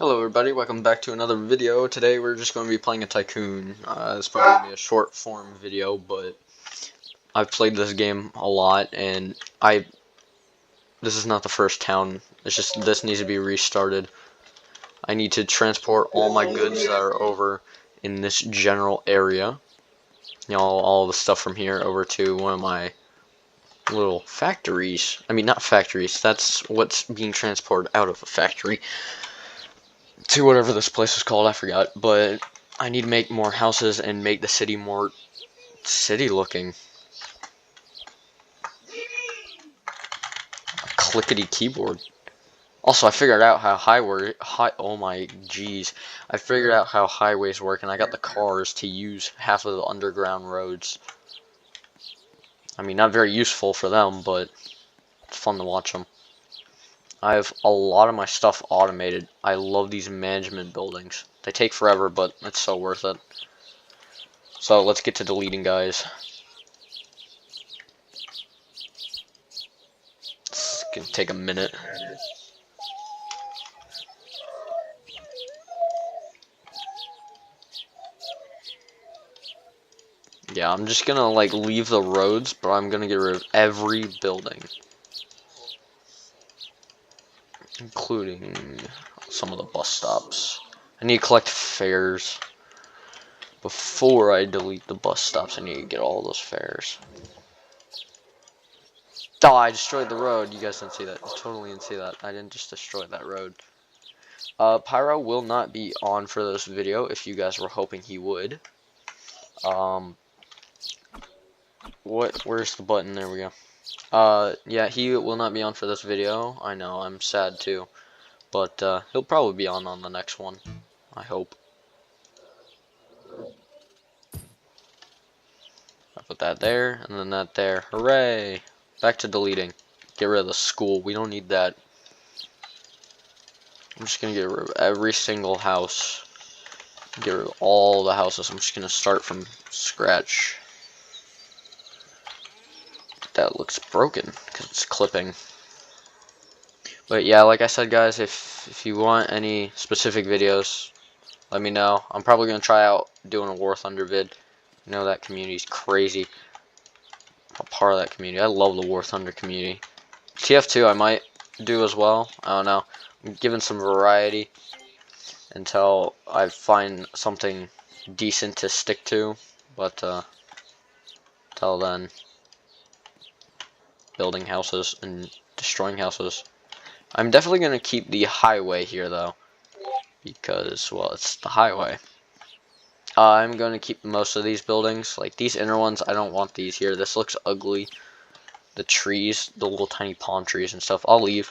Hello everybody, welcome back to another video. Today we're just going to be playing a Tycoon. This is probably going to be a short form video, but I've played this game a lot and this is not the first town. It's just this needs to be restarted. I need to transport all my goods that are over in this general area. You know, all the stuff from here over to one of my little factories. I mean, not factories, that's what's being transported out of a factory. To whatever this place is called, I forgot, but I need to make more houses and make the city more city looking. Clickety keyboard. Also, I figured out how oh my jeez. I figured out how highways work and I got the cars to use half of the underground roads. I mean, not very useful for them, but it's fun to watch them. I have a lot of my stuff automated. I love these management buildings. They take forever, but it's so worth it. So let's get to deleting, guys. It's gonna take a minute. Yeah, I'm just gonna like leave the roads, but I'm gonna get rid of every building, including some of the bus stops. I need to collect fares. Before I delete the bus stops, I need to get all those fares. Oh, I destroyed the road. You guys didn't see that. You totally didn't see that. I didn't just destroy that road. Pyro will not be on for this video if you guys were hoping he would. Where's the button? There we go. Yeah, he will not be on for this video. I know, I'm sad too. But, he'll probably be on the next one. I hope. I put that there, and then that there. Hooray! Back to deleting. Get rid of the school. We don't need that. I'm just gonna get rid of every single house. Get rid of all the houses. I'm just gonna start from scratch. That looks broken because it's clipping. But yeah, like I said, guys, if you want any specific videos, let me know. I'm probably gonna try out doing a War Thunder vid. You know, that community's crazy. I'm a part of that community. I love the War Thunder community. TF2 I might do as well. I don't know. I'm giving some variety until I find something decent to stick to. But till then, building houses and destroying houses. I'm definitely going to keep the highway here, though, because, well, it's the highway. I'm going to keep most of these buildings. Like, these inner ones, I don't want these here. This looks ugly. The trees, the little tiny palm trees and stuff, I'll leave.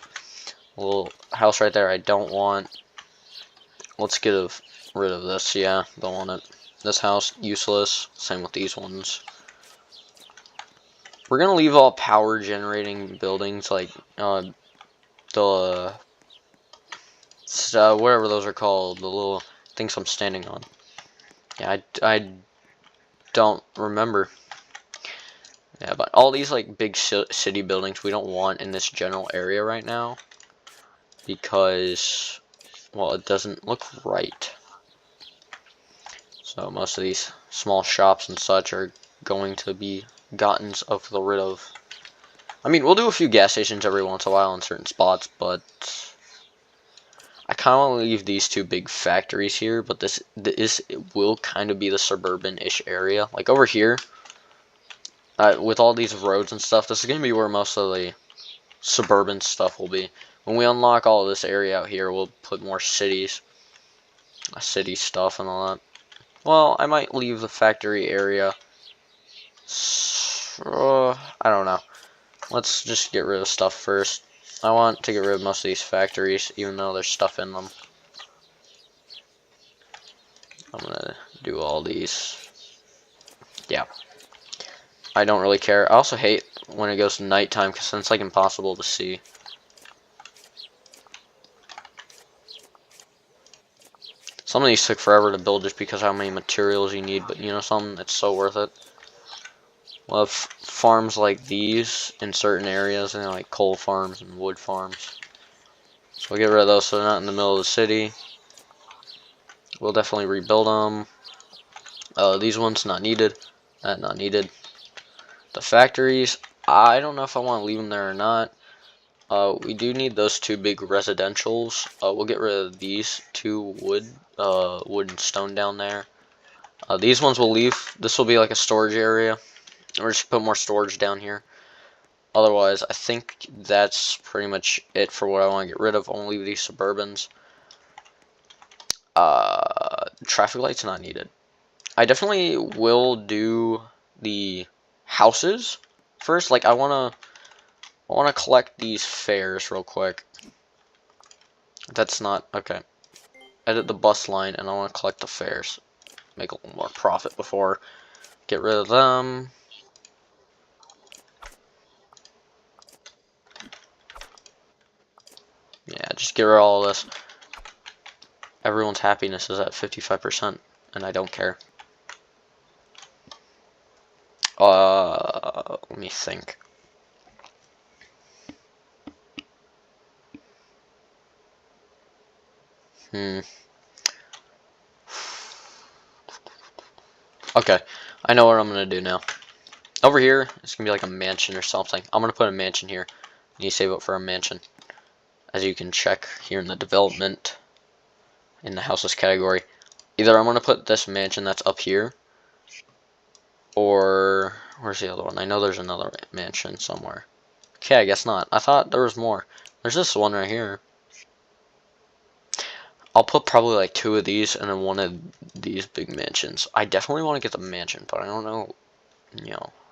A little house right there I don't want. Let's get rid of this. Yeah, don't want it. This house, useless. Same with these ones. We're going to leave all power generating buildings, like, whatever those are called, the little things I'm standing on. Yeah, I don't remember. Yeah, but all these like big city buildings we don't want in this general area right now because, well, it doesn't look right. So most of these small shops and such are going to be gotten rid of. I mean, we'll do a few gas stations every once in a while in certain spots, but I kind of want to leave these two big factories here, but this will kind of be the suburban-ish area. Like over here, with all these roads and stuff, this is going to be where most of the suburban stuff will be. When we unlock all of this area out here, we'll put more city stuff and all that. Well, I might leave the factory area. I don't know. Let's just get rid of stuff first. I want to get rid of most of these factories, even though there's stuff in them. I'm gonna do all these. Yeah. I don't really care. I also hate when it goes to nighttime, because then it's like impossible to see. Some of these took forever to build just because how many materials you need, but you know something? It's so worth it. We'll have farms like these in certain areas, and like coal farms and wood farms. So we'll get rid of those so they're not in the middle of the city. we'll definitely rebuild them. These ones not needed. That not needed. The factories, I don't know if I want to leave them there or not. We do need those 2 big residentials. We'll get rid of these 2 wood and stone down there. These ones we'll leave. This will be like a storage area. We're just gonna put more storage down here. Otherwise, I think that's pretty much it for what I want to get rid of. I'll leave these Suburbans. Traffic lights not needed. I definitely will do the houses first. Like I wanna collect these fares real quick. That's not okay. Edit the bus line, and I want to collect the fares. Make a little more profit before get rid of them. Yeah, just get rid of all this. Everyone's happiness is at 55%, and I don't care. Let me think. Okay, I know what I'm gonna do now. Over here, it's gonna be like a mansion or something. I'm gonna put a mansion here. You save up for a mansion. As you can check here in the development, in the houses category. Either I'm gonna put this mansion that's up here, or where's the other one? I know there's another mansion somewhere. Okay, I guess not. I thought there was more. There's this one right here. I'll put probably like 2 of these and then 1 of these big mansions. I definitely want to get the mansion, but I don't know,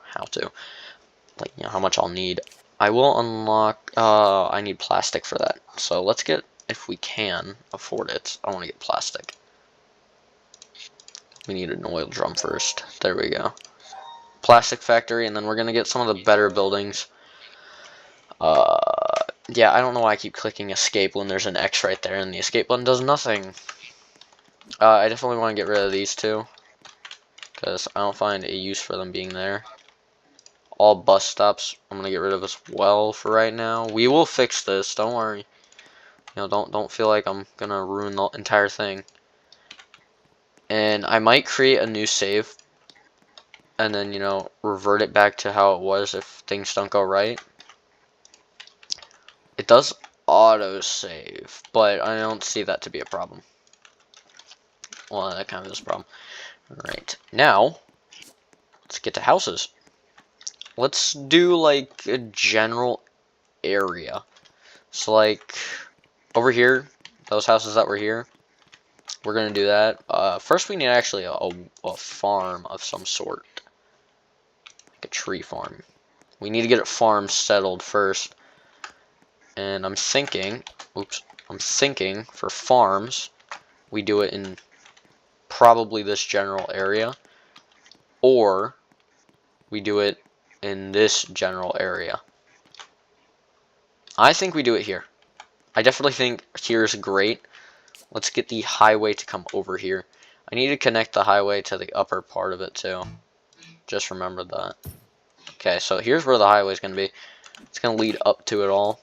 how to. Like, how much I'll need. I will unlock, I need plastic for that. So let's get, if we can afford it, I want to get plastic. We need an oil drum first. There we go. Plastic factory, and then we're going to get some of the better buildings. Yeah, I don't know why I keep clicking escape when there's an X right there, and the escape button does nothing. I definitely want to get rid of these 2, because I don't find a use for them being there. All bus stops, I'm going to get rid of as well for right now. We will fix this, don't worry. Don't feel like I'm going to ruin the entire thing. And I might create a new save, and then, revert it back to how it was if things don't go right. It does auto-save, but I don't see that to be a problem. Well, that kind of is a problem. Alright, now, let's get to houses. Let's do, like, a general area. So, like, over here, those houses that were here, we're going to do that. First, we need actually a farm of some sort. Like a tree farm. We need to get a farm settled first. And I'm thinking for farms, we do it in probably this general area, or we do it in this general area. I think we do it here. I definitely think here is great. Let's get the highway to come over here. I need to connect the highway to the upper part of it too. Just remember that. Okay, so here's where the highway is going to be. It's going to lead up to it all.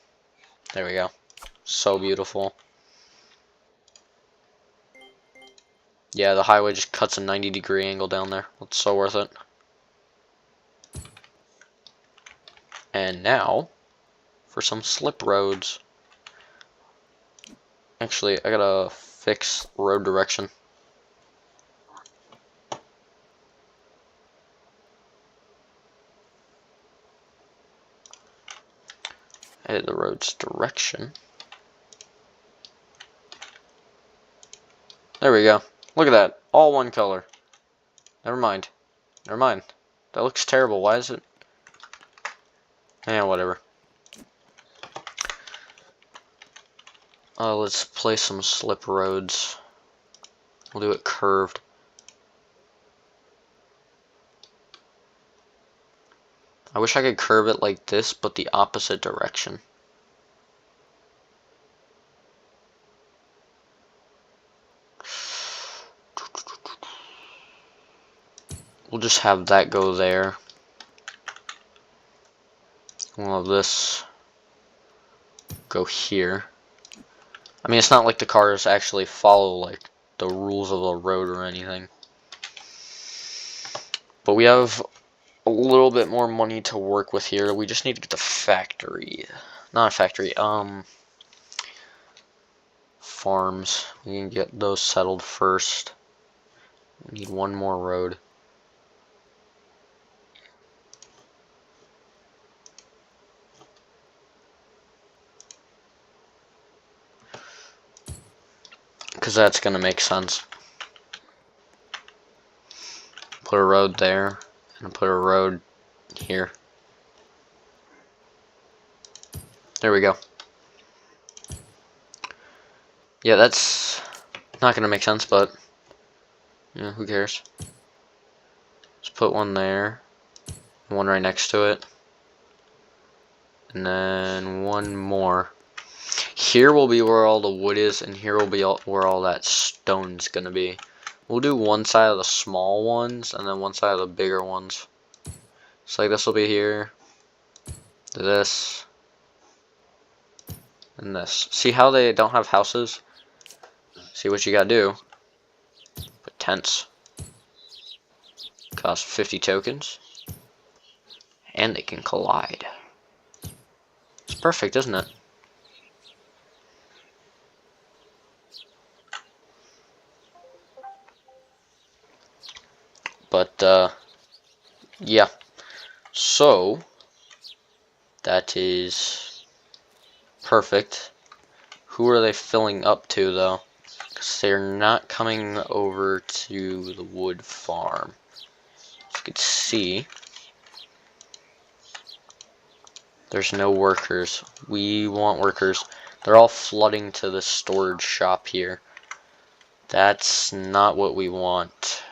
There we go. So beautiful. Yeah, the highway just cuts a 90-degree angle down there. It's so worth it. And now, for some slip roads. Actually, I gotta fix road direction. Edit the road's direction. There we go. Look at that. All one color. Never mind. Never mind. That looks terrible. Why is it? Yeah, whatever. Let's play some slip roads. We'll do it curved. I wish I could curve it like this, but the opposite direction. We'll just have that go there. We'll have this go here. I mean, it's not like the cars actually follow like the rules of the road or anything. But we have a little bit more money to work with here. We just need to get the factory. Not a factory, farms. We can get those settled first. We need one more road. Because that's going to make sense. Put a road there, and put a road here. There we go. Yeah, that's not going to make sense, but yeah, who cares? Let's put one there, one right next to it, and then one more. Here will be where all the wood is, and here will be where all that stone's gonna be. We'll do one side of the small ones, and then one side of the bigger ones. So like this will be here, this, and this. See how they don't have houses? See what you gotta do. Put tents. Cost 50 tokens. And they can collide. It's perfect, isn't it? But, yeah. So, that is perfect. Who are they filling up to, though? Because they're not coming over to the wood farm. As you can see, there's no workers. We want workers. They're all flooding to the storage shop here. That's not what we want.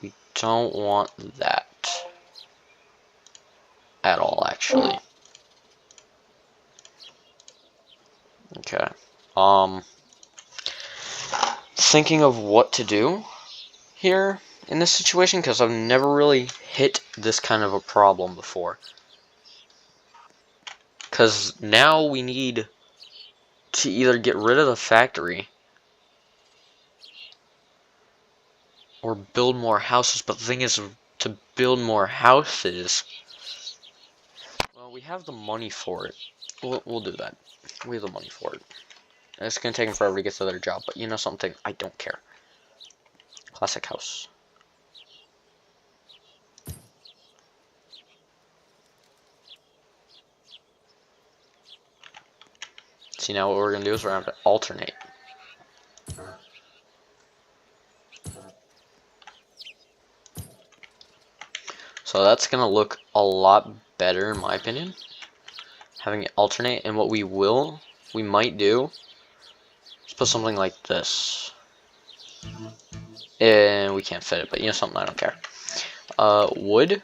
We don't want that at all, actually. Okay. Thinking of what to do here in this situation, because I've never really hit this kind of a problem before. Because now we need to either get rid of the factory or build more houses. But the thing is, to build more houses, well, we have the money for it. We'll do that. We have the money for it. It's gonna take them forever to get to their job, but you know something? I don't care. Classic house. See, now what we're gonna do is we're gonna have to alternate. So that's gonna look a lot better in my opinion. Having it alternate, and what we might do is put something like this. And we can't fit it, but you know something, I don't care. Wood.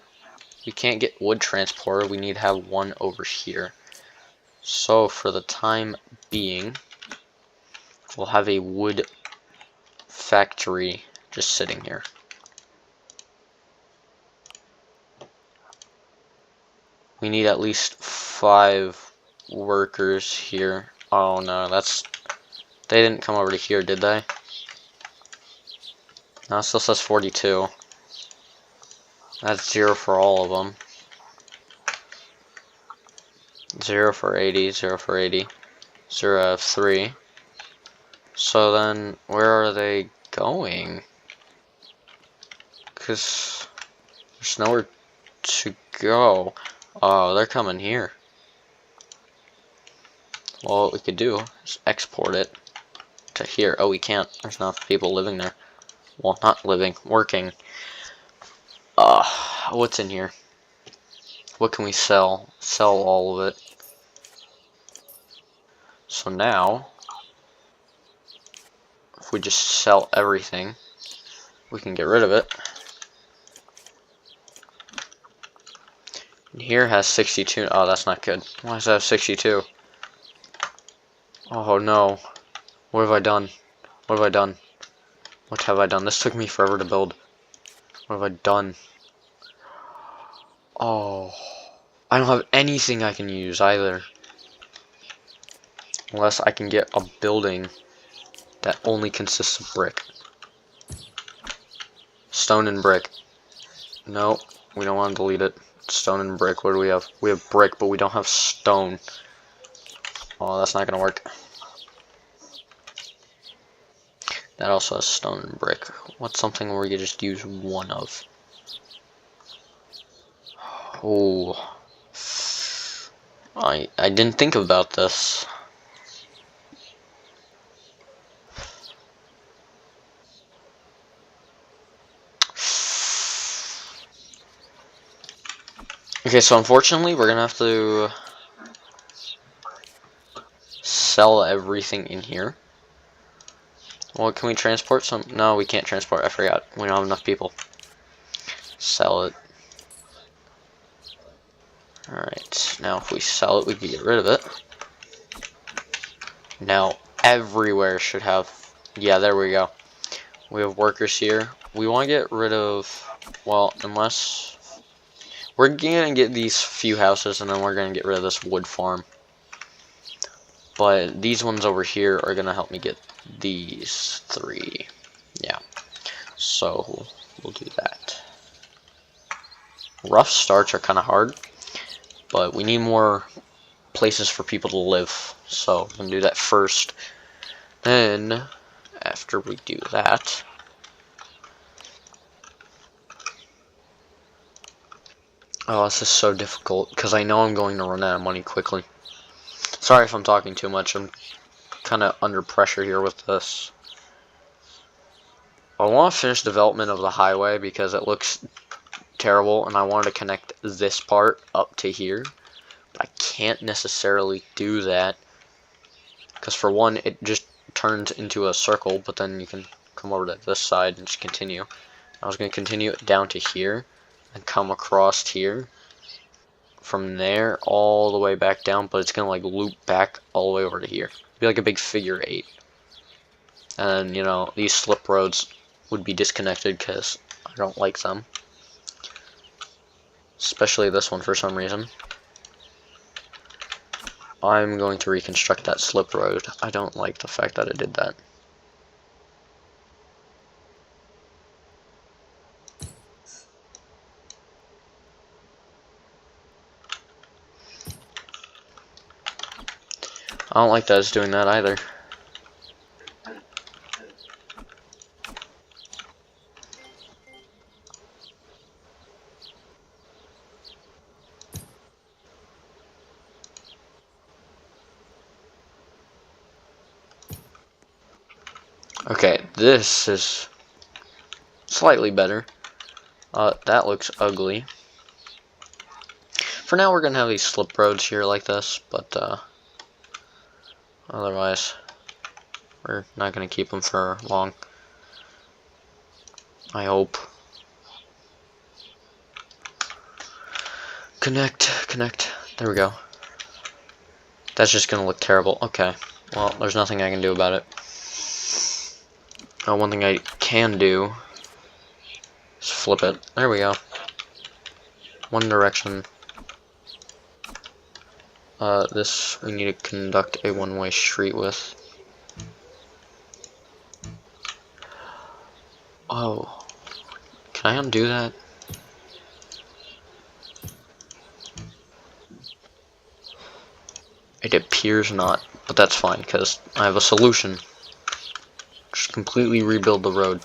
We can't get wood transporter. We need to have one over here. So for the time being, we'll have a wood factory just sitting here. We need at least 5 workers here. Oh no, they didn't come over to here, did they? No, it still says 42. That's 0 for all of them. 0 for 80, 0 for 80, 0 out of 3. So then, where are they going? Because there's nowhere to go. Oh, they're coming here. Well, what we could do is export it to here. Oh, we can't. There's not people living there. Well, not living, working. What's in here? What can we sell? Sell all of it. So now, if we just sell everything, we can get rid of it. And here has 62. Oh, that's not good. Why does it have 62? Oh no. What have I done? What have I done? What have I done? This took me forever to build. What have I done? Oh. I don't have anything I can use either. Unless I can get a building that only consists of brick. Stone and brick. No, we don't want to delete it. Stone and brick. What do we have? We have brick, but we don't have stone. Oh, that's not gonna work. That also has stone and brick. What's something where you just use one of? Oh, I didn't think about this. Okay, so unfortunately, we're gonna have to sell everything in here. Well, can we transport some? No, we can't transport. I forgot. We don't have enough people. Sell it. Alright, now if we sell it, we can get rid of it. Now, everywhere should have... Yeah, there we go. We have workers here. We want to get rid of... Well, unless... We're going to get these few houses, and then we're going to get rid of this wood farm. But these ones over here are going to help me get these 3. Yeah. So, we'll do that. Rough starts are kind of hard, but we need more places for people to live. So, I'm going to do that first. Then, after we do that... Oh, this is so difficult, because I know I'm going to run out of money quickly. Sorry if I'm talking too much, I'm kind of under pressure here with this. I want to finish development of the highway because it looks terrible, and I wanted to connect this part up to here. But I can't necessarily do that, because for one, it just turns into a circle, but then you can come over to this side and just continue. I was going to continue it down to here, and come across here. From there all the way back down, but it's gonna like loop back all the way over to here. It'd be like a big figure 8. And you know, these slip roads would be disconnected because I don't like them. Especially this one for some reason. I'm going to reconstruct that slip road. I don't like the fact that it did that. I don't like that it's doing that either. Okay, this is slightly better. That looks ugly. For now, we're gonna have these slip roads here like this, but otherwise, we're not gonna keep them for long. I hope. Connect. There we go. That's just gonna look terrible. Okay. Well, there's nothing I can do about it. One thing I can do is flip it. There we go. One direction. This we need to conduct a one-way street with. Oh. Can I undo that? It appears not, but that's fine, because I have a solution. Just completely rebuild the road.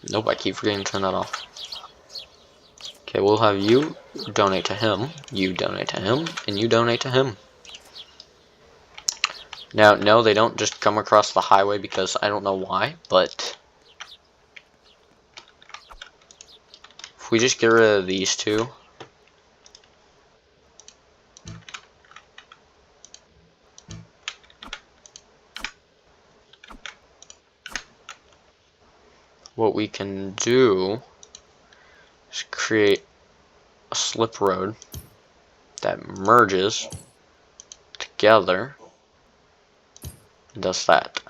Nope, I keep forgetting to turn that off. Okay, we'll have you donate to him, you donate to him, and you donate to him. Now, no, they don't just come across the highway because I don't know why, but... If we just get rid of these two... What we can do is create a slip road that merges together and does that.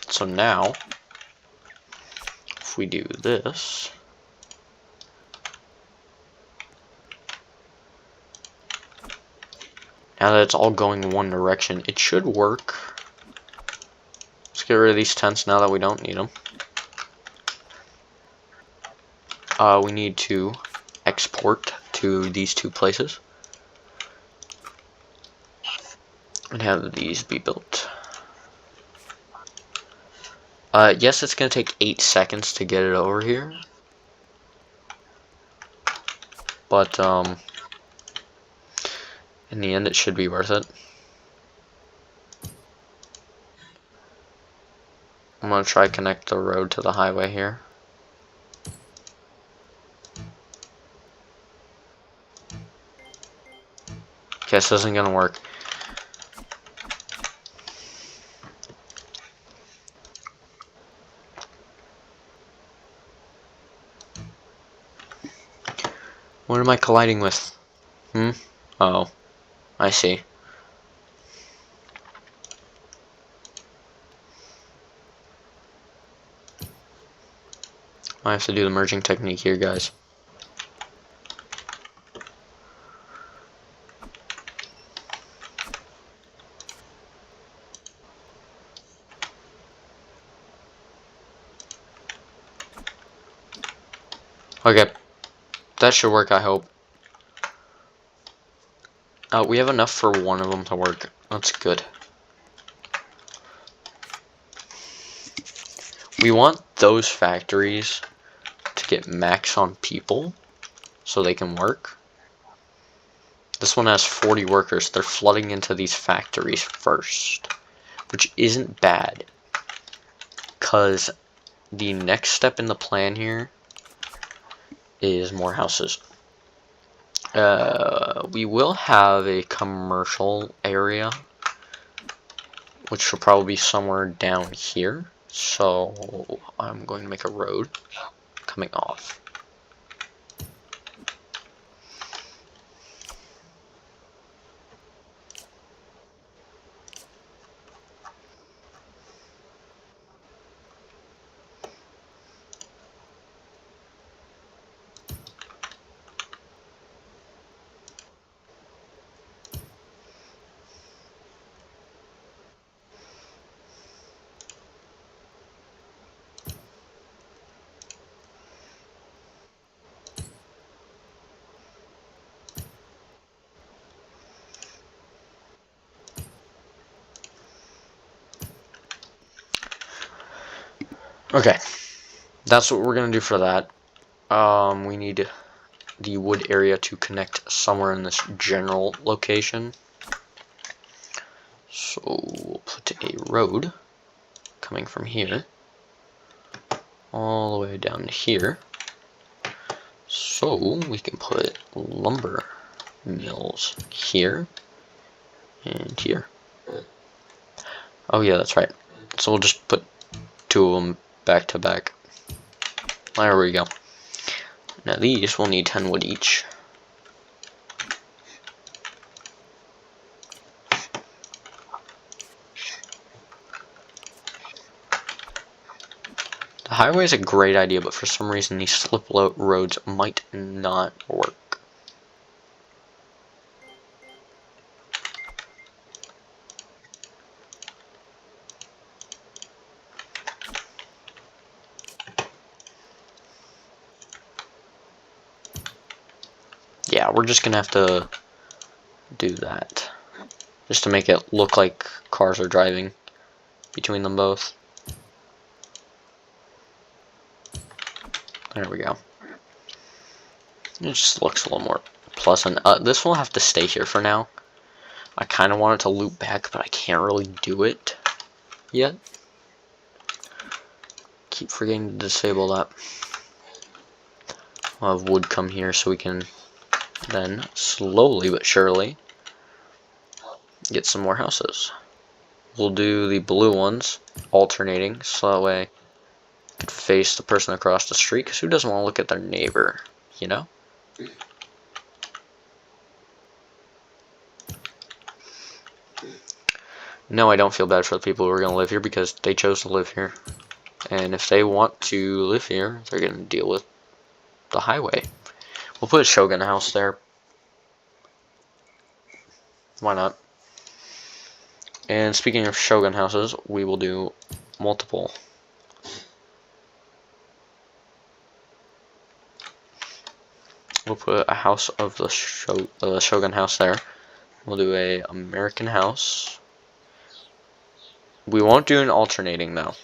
So now, if we do this, Now that it's all going one direction, it should work. Let's get rid of these tents now that we don't need them. We need to export to these two places and have these be built. Yes, it's gonna take 8 seconds to get it over here, but in the end it should be worth it. I'm gonna try connect the road to the highway here. Okay, this isn't gonna work. What am I colliding with? Oh, I see. I have to do the merging technique here, guys. Okay, that should work, I hope. We have enough for one of them to work. That's good. We want those factories to get max on people so they can work. This one has 40 workers. They're flooding into these factories first, which isn't bad, because the next step in the plan here is more houses. We will have a commercial area, which will probably be somewhere down here. So I'm going to make a road coming off. Okay, that's what we're gonna do for that. We need the wood area to connect somewhere in this general location. So we'll put a road coming from here all the way down to here. So we can put lumber mills here and here. Oh yeah, that's right. So we'll just put 2 of them back to back. There we go. Now these will need 10 wood each. The highway is a great idea, but for some reason these slip roads might not work. Yeah, we're just gonna have to do that, just to make it look like cars are driving between them both. There we go. It just looks a little more pleasant. This will have to stay here for now. I kind of want it to loop back, but I can't really do it yet. Keep forgetting to disable that. We'll have wood come here so we can then slowly but surely get some more houses. We'll do the blue ones alternating, so that way I can face the person across the street, because who doesn't want to look at their neighbor, you know? No, I don't feel bad for the people who are going to live here, because they chose to live here. And if they want to live here, they're going to deal with the highway. We'll put a Shogun house there. Why not? And speaking of Shogun houses, we will do multiple. We'll put a house of the Shogun house there. We'll do a American house. We won't do an alternating though.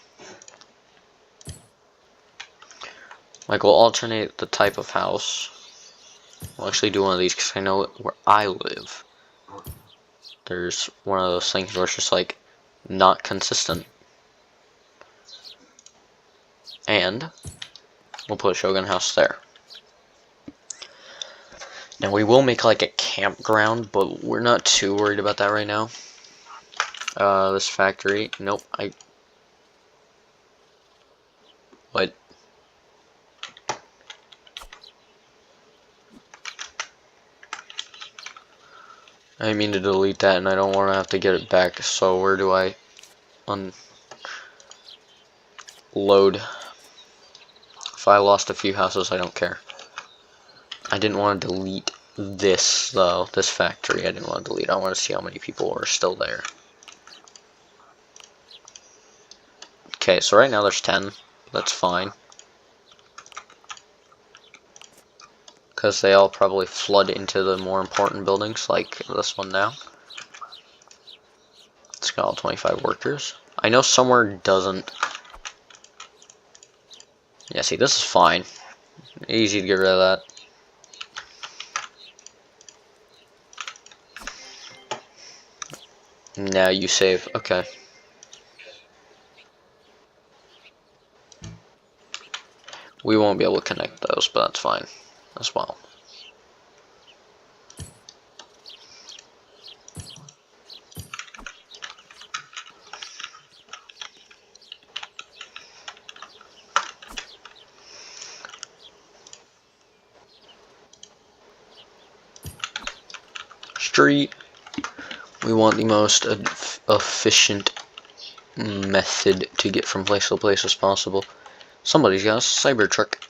Like, we'll alternate the type of house. We'll actually do one of these because I know where I live. There's one of those things where it's just like not consistent. And we'll put a Shogun house there. Now we will make like a campground, but we're not too worried about that right now. This factory, nope, what? I mean to delete that, and I don't want to have to get it back, so where do I unload? If I lost a few houses, I don't care. I didn't want to delete this, though, this factory. I didn't want to delete. I want to see how many people are still there. Okay, so right now there's 10. That's fine. Because they all probably flood into the more important buildings, like this one now. It's got all 25 workers. I know somewhere doesn't. Yeah, see, this is fine. Easy to get rid of that. Now you save. Okay. We won't be able to connect those, but that's fine as well. Street. We want the most efficient method to get from place to place as possible. Somebody's got a Cybertruck.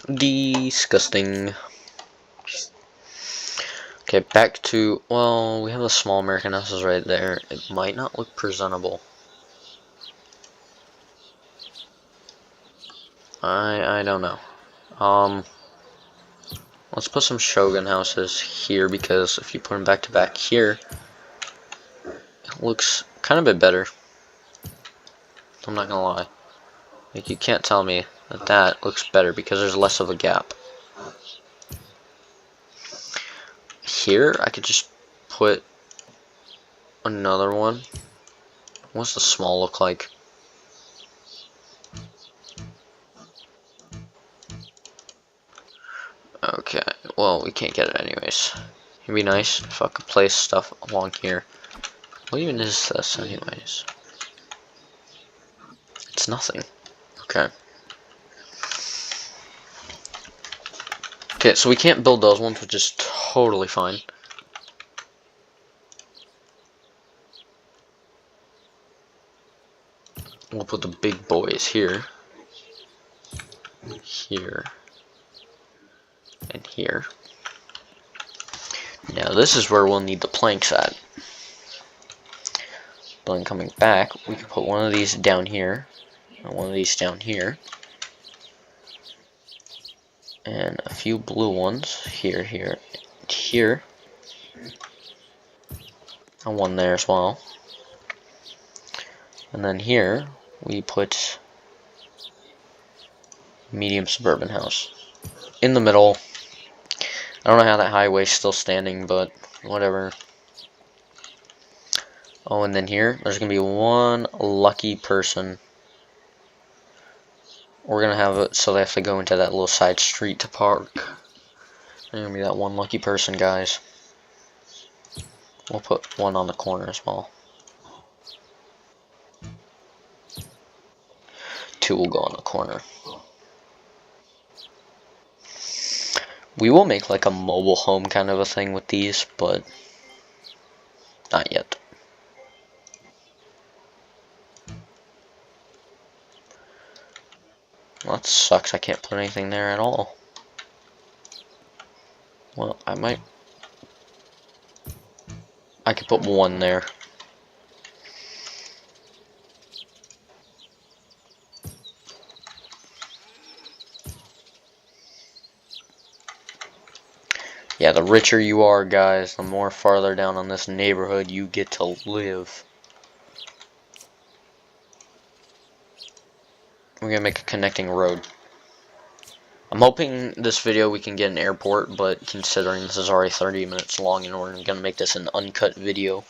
Disgusting. Okay, back to, well, we have the small American houses right there. It might not look presentable. I don't know. Let's put some Shogun houses here, because if you put them back to back here, it looks kind of a bit better. I'm not gonna lie. Like, you can't tell me that that looks better because there's less of a gap. Here, I could just put another one. What's the small look like? Okay, well, we can't get it anyways. It'd be nice if I could place stuff along here. What even is this anyways? It's nothing. Okay. Okay, so we can't build those ones, which is totally fine. We'll put the big boys here. Here. And here. Now this is where we'll need the planks at. Then coming back, we can put one of these down here, and one of these down here, and a few blue ones here, here, and here, and one there as well. And then here we put medium suburban house in the middle. I don't know how that highway's still standing, but whatever. Oh, and then here, there's going to be one lucky person. We're going to have it so they have to go into that little side street to park. There's going to be that one lucky person, guys. We'll put one on the corner as well. 2 will go on the corner. We will make like a mobile home kind of a thing with these, but not yet. Well, that sucks. I can't put anything there at all. Well, I might. I could put one there. Yeah, the richer you are, guys, the more farther down on this neighborhood you get to live. We're gonna make a connecting road. I'm hoping this video we can get an airport, but considering this is already 30 minutes long and we're gonna make this an uncut video,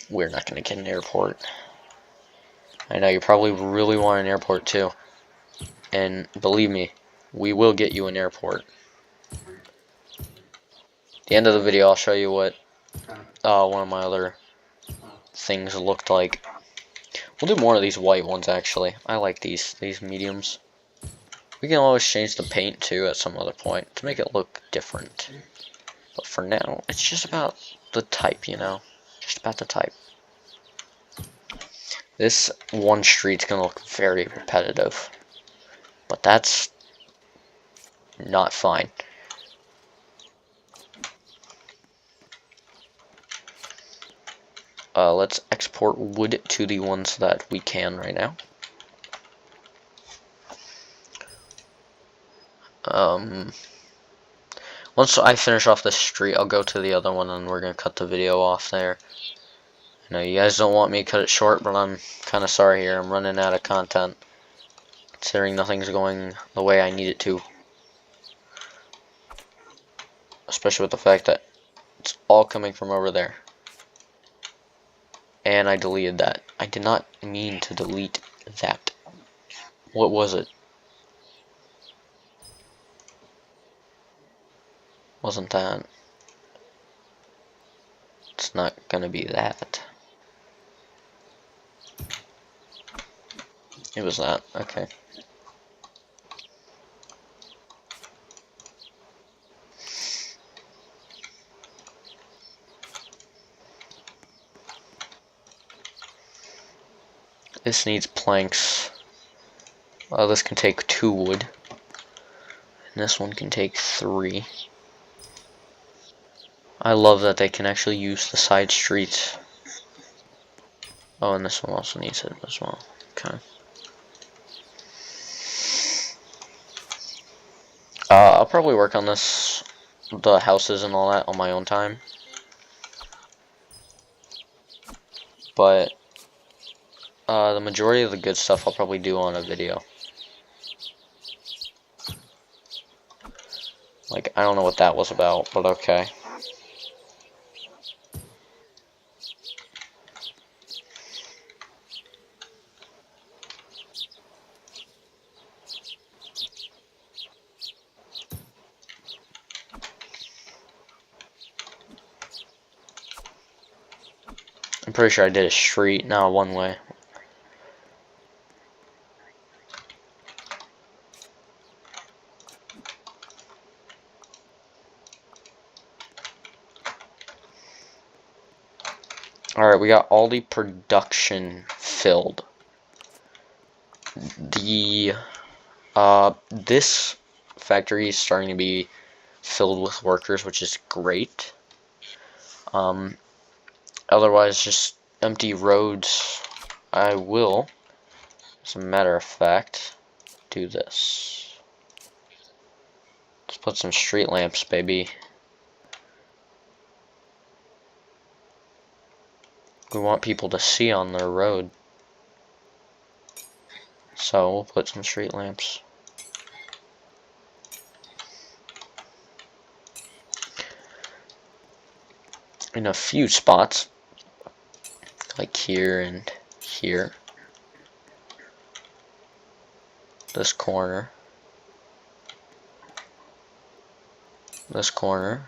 we're not gonna get an airport. I know you probably really want an airport too. And believe me, we will get you an airport. At the end of the video, I'll show you what one of my other things looked like. We'll do more of these white ones, actually. I like these mediums. We can always change the paint, too, at some other point to make it look different. But for now, it's just about the type, you know? Just about the type. This one street's gonna look very repetitive. But that's not fine. Let's export wood to the ones that we can right now. Once I finish off this street, I'll go to the other one and we're gonna cut the video off there. I know you guys don't want me to cut it short, but I'm kind of sorry here. I'm running out of content, considering nothing's going the way I need it to. Especially with the fact that it's all coming from over there. And I deleted that. I did not mean to delete that. What was it? Wasn't that? It's not gonna be that. It was that. Okay. This needs planks. This can take 2 wood. And this one can take 3. I love that they can actually use the side streets. Oh, and this one also needs it as well. Okay. I'll probably work on this, the houses and all that, on my own time. But the majority of the good stuff I'll probably do on a video. Like, I don't know what that was about, but okay. I'm pretty sure I did a street, not a one-way. Alright, we got all the production filled. This factory is starting to be filled with workers, which is great. Otherwise, just empty roads. I will, as a matter of fact, do this. Let's put some street lamps, baby. We want people to see on their road. So we'll put some street lamps. In a few spots. Like here and here. This corner. This corner.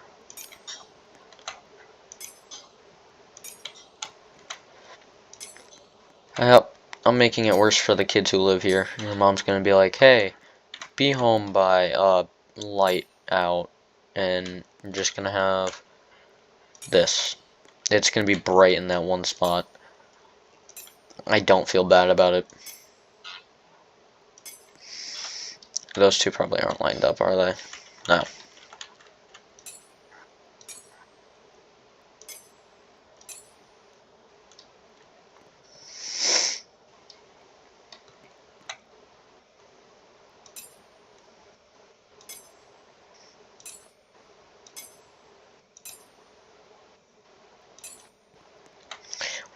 Yep, I'm making it worse for the kids who live here. Your mom's gonna be like, hey, be home by light out, and you're just gonna have this. It's gonna be bright in that one spot. I don't feel bad about it. Those two probably aren't lined up, are they? No.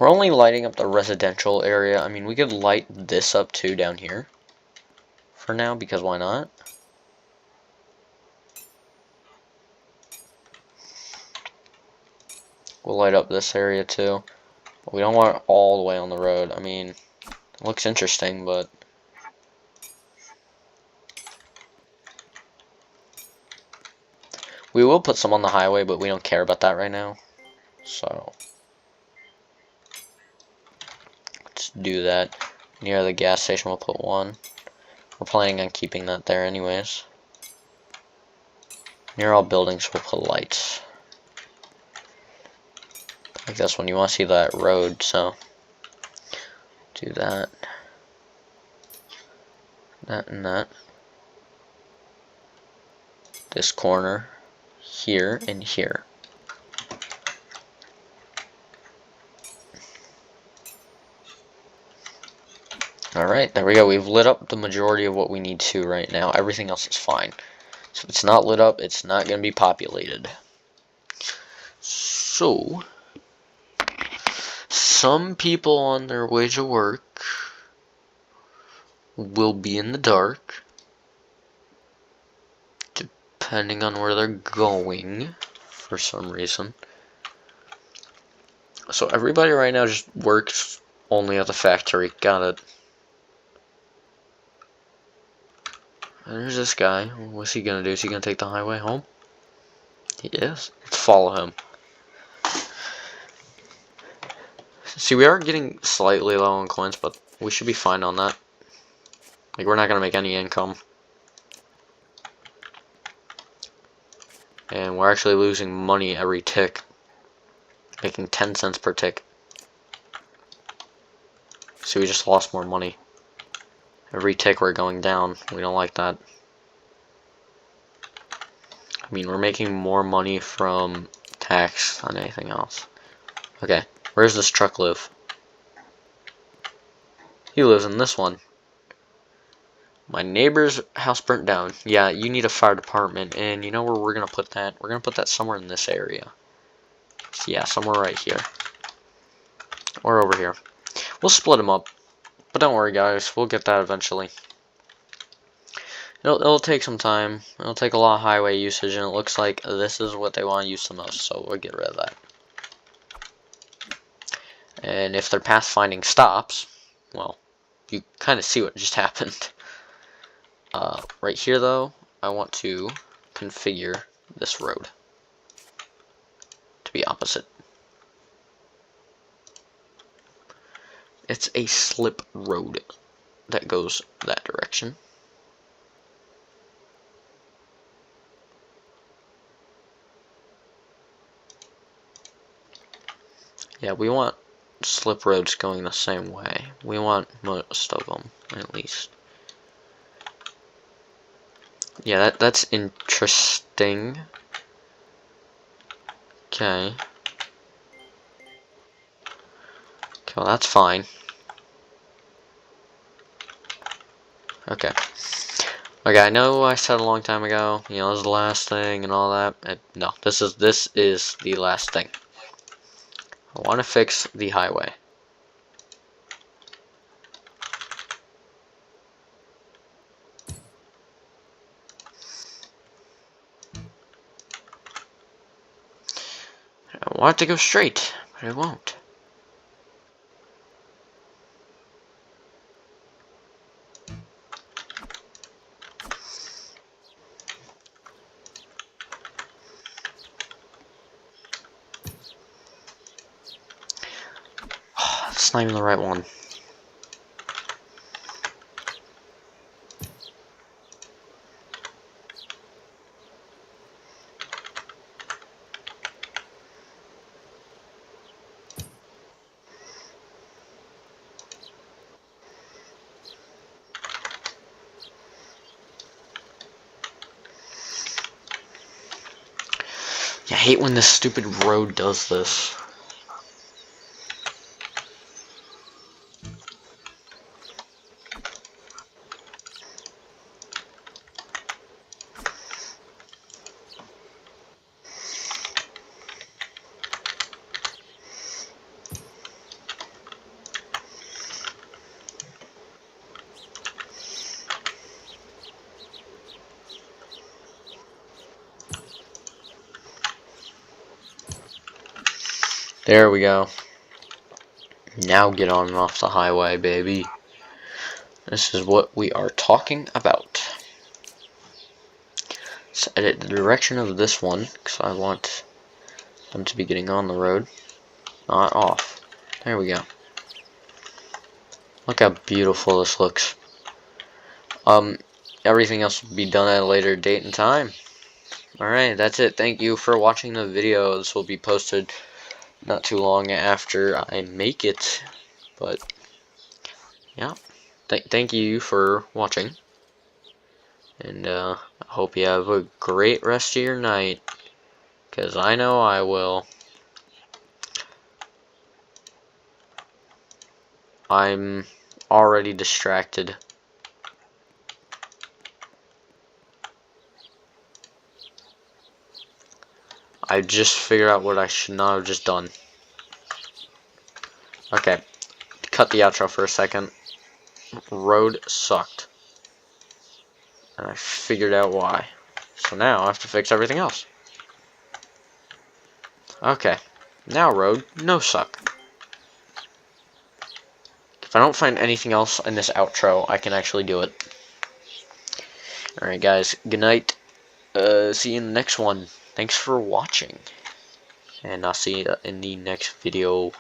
We're only lighting up the residential area. I mean, we could light this up too down here for now, because why not? We'll light up this area too. But we don't want it all the way on the road. I mean, it looks interesting, but we will put some on the highway, but we don't care about that right now. So let's do that. Near the gas station, we'll put one. We're planning on keeping that there anyways. Near all buildings, we'll put lights. Like this one, you want to see that road, so do that. That and that. This corner, here and here. Alright, there we go. We've lit up the majority of what we need to right now. Everything else is fine. So if it's not lit up, it's not going to be populated. So, some people on their way to work will be in the dark, depending on where they're going, for some reason. So everybody right now just works only at the factory. Got it. And there's this guy. What's he gonna do? Is he gonna take the highway home? He is. Let's follow him. See, we are getting slightly low on coins, but we should be fine on that. Like, we're not gonna make any income. And we're actually losing money every tick. Making 10 cents per tick. See, we just lost more money. Every tick we're going down. We don't like that. I mean, we're making more money from tax than anything else. Okay, where's this truck live? He lives in this one. My neighbor's house burnt down. Yeah, you need a fire department, and you know where we're gonna put that? We're gonna put that somewhere in this area. So yeah, somewhere right here. Or over here. We'll split them up. But don't worry, guys. We'll get that eventually. It'll take some time. It'll take a lot of highway usage, and it looks like this is what they want to use the most, so we'll get rid of that. And if their pathfinding stops, well, you kind of see what just happened. Right here, though, I want to configure this road to be opposite. It's a slip road that goes that direction. Yeah, we want slip roads going the same way. We want most of them, at least. Yeah, that's interesting. Okay. Okay, well, that's fine. Okay. Okay, I know I said a long time ago, you know, this is the last thing and all that. No, this is the last thing. I want to fix the highway. I want it to go straight, but it won't. It's not even the right one. I hate when this stupid road does this. There we go. Now get on and off the highway, baby. This is what we are talking about. Let's edit the direction of this one, because I want them to be getting on the road, not off. There we go. Look how beautiful this looks. Everything else will be done at a later date and time. Alright, that's it. Thank you for watching the video. This will be posted not too long after I make it. But, yeah. Thank you for watching. And, I hope you have a great rest of your night. Because I know I will. I'm already distracted. I just figured out what I should not have just done. Okay, cut the outro for a second. Road sucked. And I figured out why. So now I have to fix everything else. Okay, now road, no suck. If I don't find anything else in this outro, I can actually do it. Alright guys, good night. See you in the next one. Thanks for watching. And I'll see you in the next video.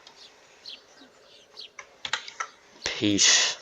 Peace.